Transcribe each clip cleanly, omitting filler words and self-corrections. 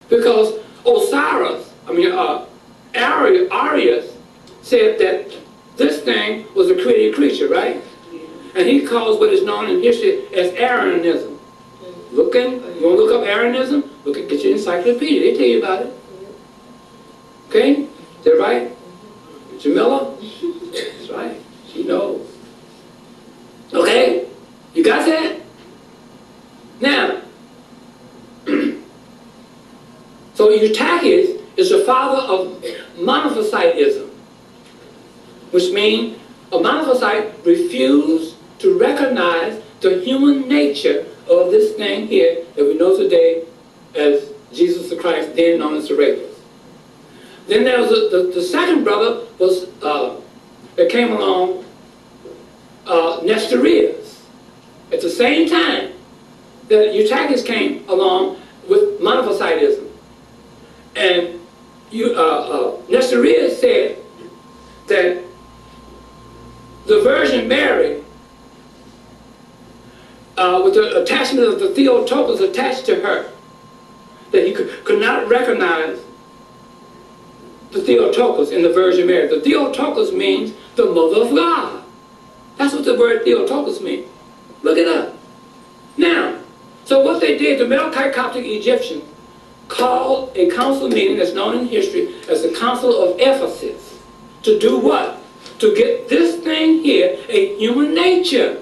Because Arius said that this thing was a created creature, right? And he calls what is known in history as Arianism. You want to look up Arianism? Get your encyclopedia. They tell you about it. Okay? Is that right? Jamila? That's right. She knows. Okay? You got that? Now, so Eutychus is the father of Monophysitism, which means a Monophysite refused to recognize the human nature of this thing here that we know today as Jesus the Christ, then known as the Rapist. Then there was the second brother was that came along, Nestorius. At the same time that Eutychus came along with Monophysitism. And Nestorius said that the Virgin Mary, with the attachment of the Theotokos attached to her, that he could not recognize the Theotokos in the Virgin Mary. The Theotokos means the Mother of God. That's what the word Theotokos means. Look it up. Now, so what they did, the Melkite Coptic Egyptians called a council meeting that's known in history as the Council of Ephesus. To do what? To get this thing here, a human nature.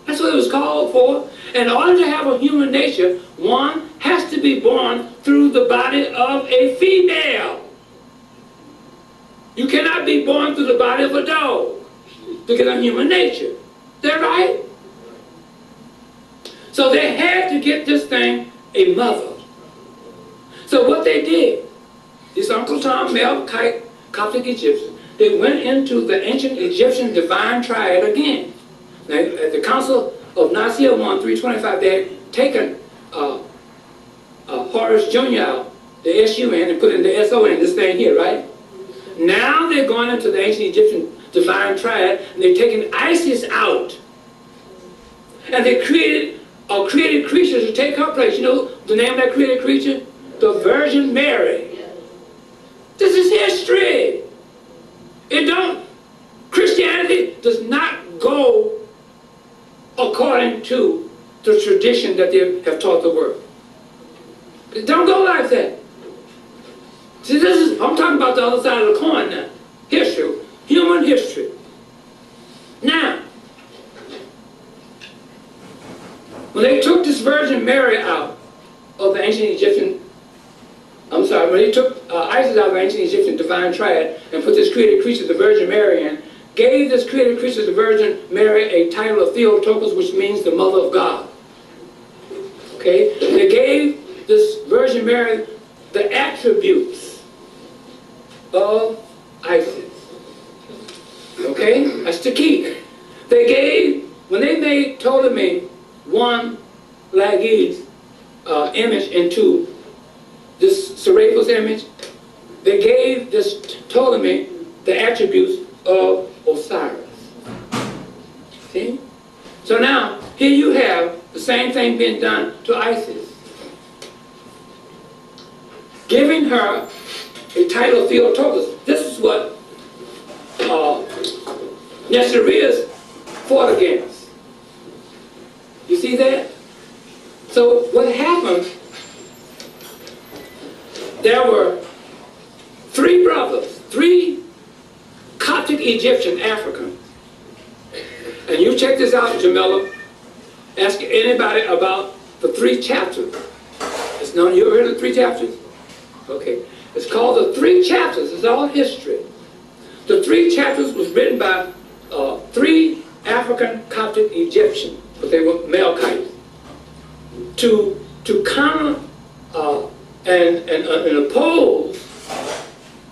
That's what it was called for. In order to have a human nature, one has to be born through the body of a female. You cannot be born through the body of a dog to get a human nature. Is that right? So they had to get this thing a mother. So what they did, this Uncle Tom, Melkite, Coptic Egyptian, they went into the ancient Egyptian divine triad again. Now, at the Council of Nicaea 325, they had taken Horus Jr. out, the S-U-N, and put in the S-O-N, this thing here, right? Now they're going into the ancient Egyptian divine triad, and they're taking Isis out. And they created a created creature to take her place. You know the name of that created creature? The Virgin Mary. This is history. Christianity does not go according to the tradition that they have taught the world. It don't go like that. See, I'm talking about the other side of the coin now. History, human history. Now, when they took this Virgin Mary out of the ancient Egyptian, when they took Isis out of the ancient Egyptian divine triad and put this created creature, the Virgin Mary, in, gave this created creature, the Virgin Mary, a title of Theotokos, which means the Mother of God. Okay? They gave this Virgin Mary the attributes of Isis. Okay? That's the key. They gave, when they made Ptolemy one Lagi's image into this Serapis image, they gave this Ptolemy the attributes of Osiris. See? So now, here you have the same thing being done to Isis. Giving her a title of Theotokos. This is what Nestorius fought against. You see that? So what happened, there were three brothers, three Coptic Egyptian Africans. And you check this out, Jamila. Ask anybody about the 3 chapters. It's known, you ever heard of the 3 chapters? Okay. It's called the 3 chapters. It's all history. The 3 chapters was written by 3 African Coptic Egyptians, but they were Melkites, to counter and oppose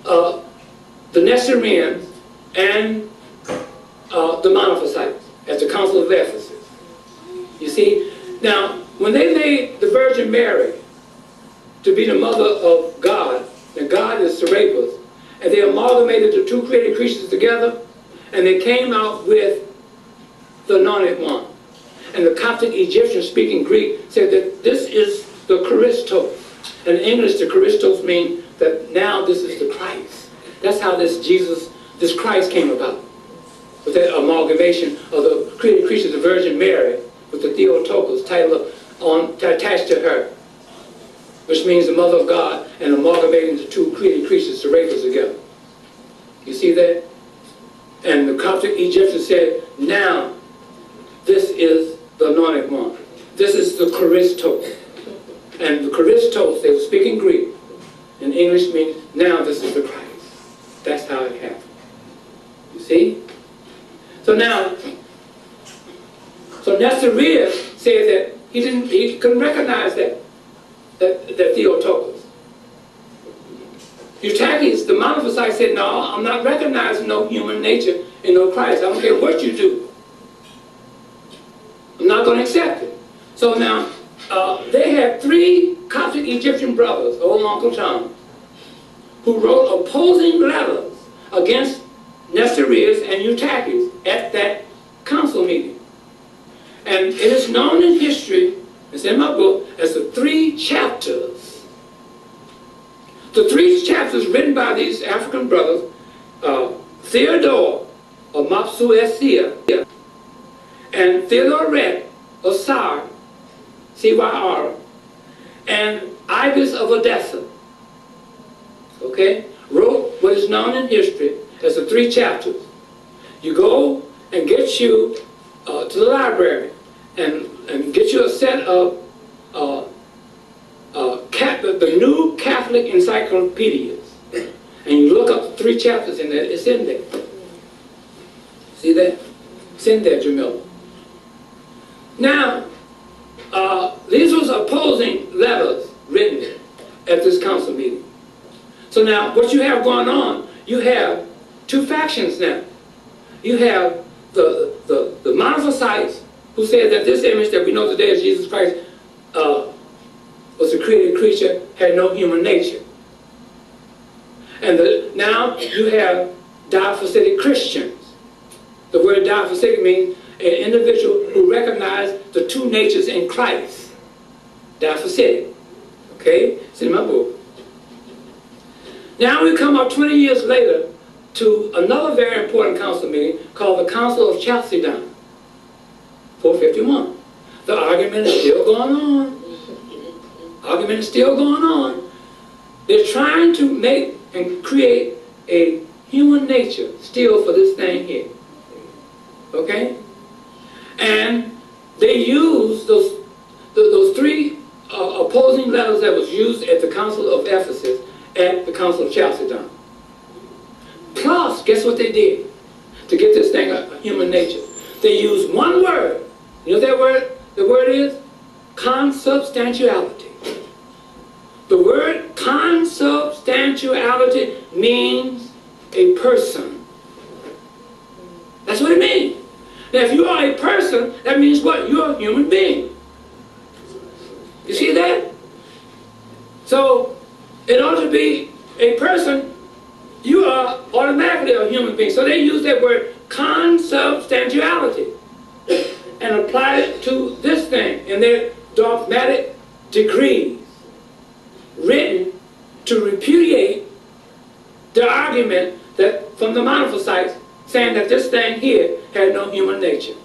the Nestorians and the Monophysites at the Council of Ephesus. You see, now when they made the Virgin Mary to be the mother of God, and God is Serapis, and they amalgamated the 2 created creatures together, and they came out with the Anointed One. And the Coptic Egyptians speaking Greek said that this is the Christos. And in English, the Christos means that now this is the Christ. That's how this Christ came about. With that amalgamation of the created creature, the Virgin Mary, with the Theotokos title attached to her, which means the Mother of God, and amalgamating the two created creatures, the races together. You see that? And the Coptic Egyptian said, now this is the anointed one. This is the Christos. And the Christos, they were speaking Greek. In English means, now this is the Christ. That's how it happened. You see? So now, Nestorius said that he couldn't recognize that Theotokos. Eutyches, the monophysite, said, no, I'm not recognizing no human nature in no Christ. I don't care what you do. I'm not going to accept it. So now, they had three Coptic Egyptian brothers, old Uncle Tom, who wrote opposing letters against Nestorius and Eutyches at that council meeting. And it is known in history, it's in my book, as the three chapters. The three chapters written by these African brothers, Theodore of Mopsuestia and Theodoret of Sar, C-Y-R, and Ibis of Odessa, okay, wrote what is known in history as the three chapters. You go and get you to the library and get you a set of the new Catholic encyclopedias, and you look up the three chapters in there. It's in there. See that? It's in there, Jamila. Now, these was opposing letters written at this council meeting. So now, what you have going on, you have two factions now. You have the monophysites who said that this image that we know today as Jesus Christ was a created creature, had no human nature. And now you have diaphysitic Christians. The word diaphysitic means an individual who recognized the two natures in Christ. Diaphysitic. Okay? It's in my book. Now we come up 20 years later to another very important council meeting called the Council of Chalcedon, 451. The argument is still going on. Argument is still going on. They're trying to make and create a human nature still for this thing here. Okay? And they use those three opposing letters that was used at the Council of Ephesus at the Council of Chalcedon. Plus, guess what they did to get this thing a human nature? They used one word. You know what that word? The word is consubstantiality. The word consubstantiality means a person. That's what it means. Now, if you are a person, that means what? You're a human being. You see that? So, in order to be a person, you are automatically a human being. So they use that word consubstantiality and apply it to this thing in their dogmatic decrees written to repudiate the argument that from the monophysites saying that this thing here had no human nature.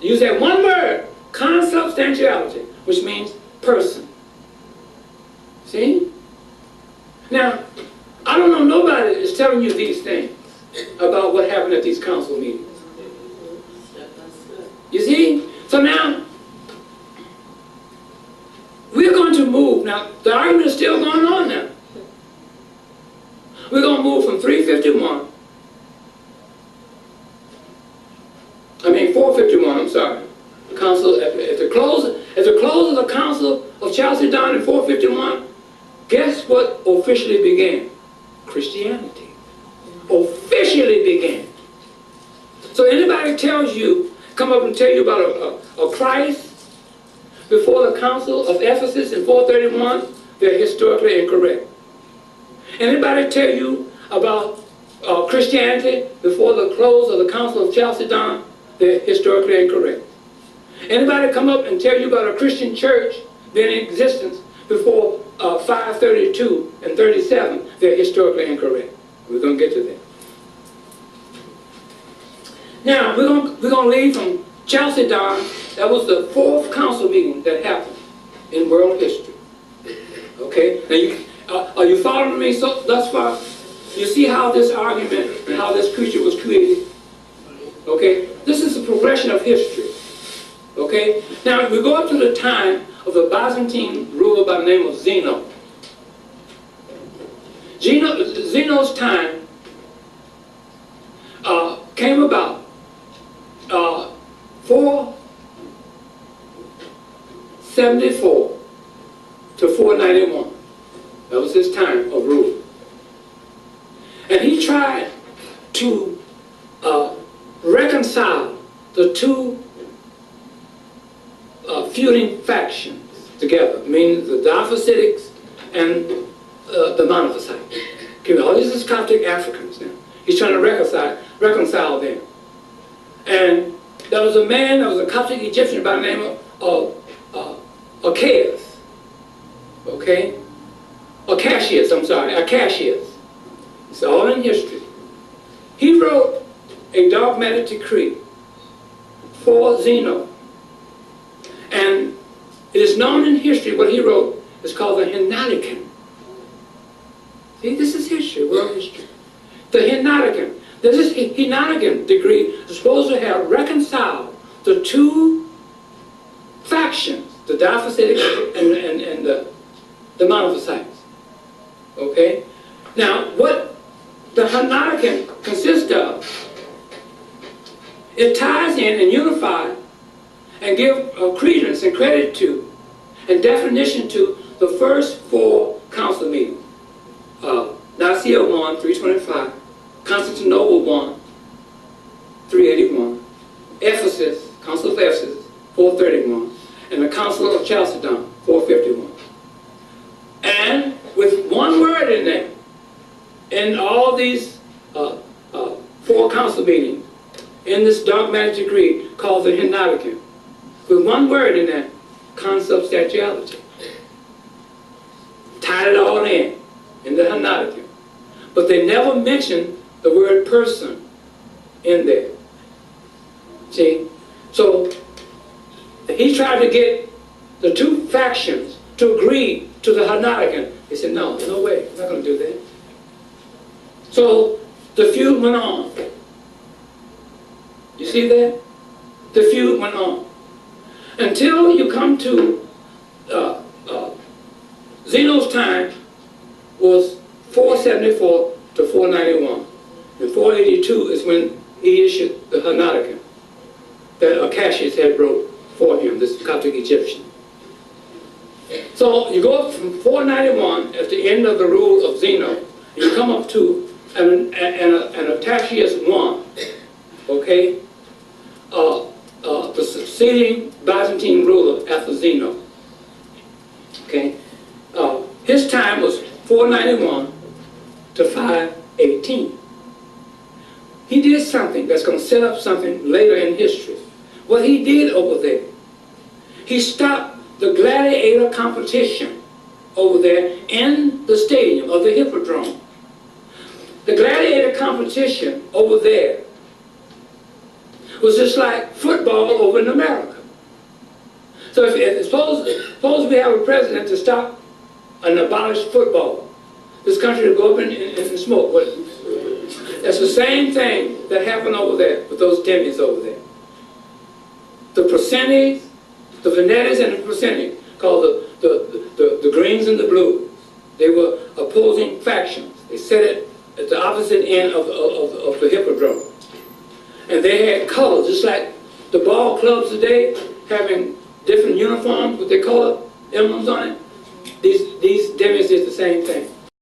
They use that one word, consubstantiality, which means person. See? Now, I don't know, nobody is telling you these things about what happened at these council meetings. You see? So now, we're going to move. Now, the argument is still going on now. We're going to move from 351, 451, I'm sorry. Council, at the close of the Council of Chalcedon in 451, guess what officially began? Christianity. Officially began. So anybody tells you, come up and tell you about a Christ before the Council of Ephesus in 431, they're historically incorrect. Anybody tell you about Christianity before the close of the Council of Chalcedon, they're historically incorrect. Anybody come up and tell you about a Christian church being in existence before 532 and 37, they're historically incorrect. We're going to get to that. Now, we're going to leave from Chalcedon. That was the 4th council meeting that happened in world history. Okay? Now, are you following me thus far? You see how this argument and how this creature was created? Okay? This is a progression of history. Okay? Now, we go up to the time of the Byzantine ruler by the name of Zeno. Zeno's time came about 474 to 491. That was his time of rule. And he tried to reconcile the two feuding factions together, meaning the Diophysites and the Monophysites. Okay, all these is Coptic Africans now. He's trying to reconcile them. And there was a man, there was a Coptic Egyptian by the name of Archaeus. Okay? Acacius, I'm sorry, Acacius. It's all in history. He wrote a dogmatic decree for Zeno. And it is known in history, what he wrote is called the Henoticon. See, this is history, world history. The Henoticon. This Henoticon decree is supposed to have reconciled the two factions, the Diophysitic and the Monophysites. Okay? Now, what the Henoticon consists of, it ties in and unifies and give credence and credit to and definition to the first 4 council meetings. Nicaea 1, 325, Constantinople 1, 381, Ephesus, Council of Ephesus, 431, and the Council of Chalcedon, 451. And with one word in there, in all these 4 council meetings, in this dogmatic decree called the Henoticon, with one word in there, consubstantiality. Tied it all in the Henoticon. But they never mentioned the word person in there. See? So he tried to get the two factions to agree to the Henoticon. He said, no, no way, I'm not going to do that. So the feud went on. You see that? The feud went on. Until you come to Zeno's time was 474 to 491. And 482 is when he issued the Henoticon that Acacius had wrote for him, this Coptic Egyptian. So you go up from 491 at the end of the rule of Zeno, and you come up to an Acacius I, okay? The succeeding Byzantine ruler after Zeno. Okay? His time was 491 to 518. He did something that's going to set up something later in history. What he did over there, he stopped the gladiator competition over there in the stadium of the Hippodrome. The gladiator competition over there was just like football over in America. So suppose we have a president to stop and abolish football. This country would go up in smoke. That's the same thing that happened over there with those Demis over there. The Percennies, the Venetis and the Percennies, called the Greens and the Blues. They were opposing factions. They set it at the opposite end of the Hippodrome. And they had colors, just like the ball clubs today, having different uniforms with their color emblems on it. These Demis did the same thing.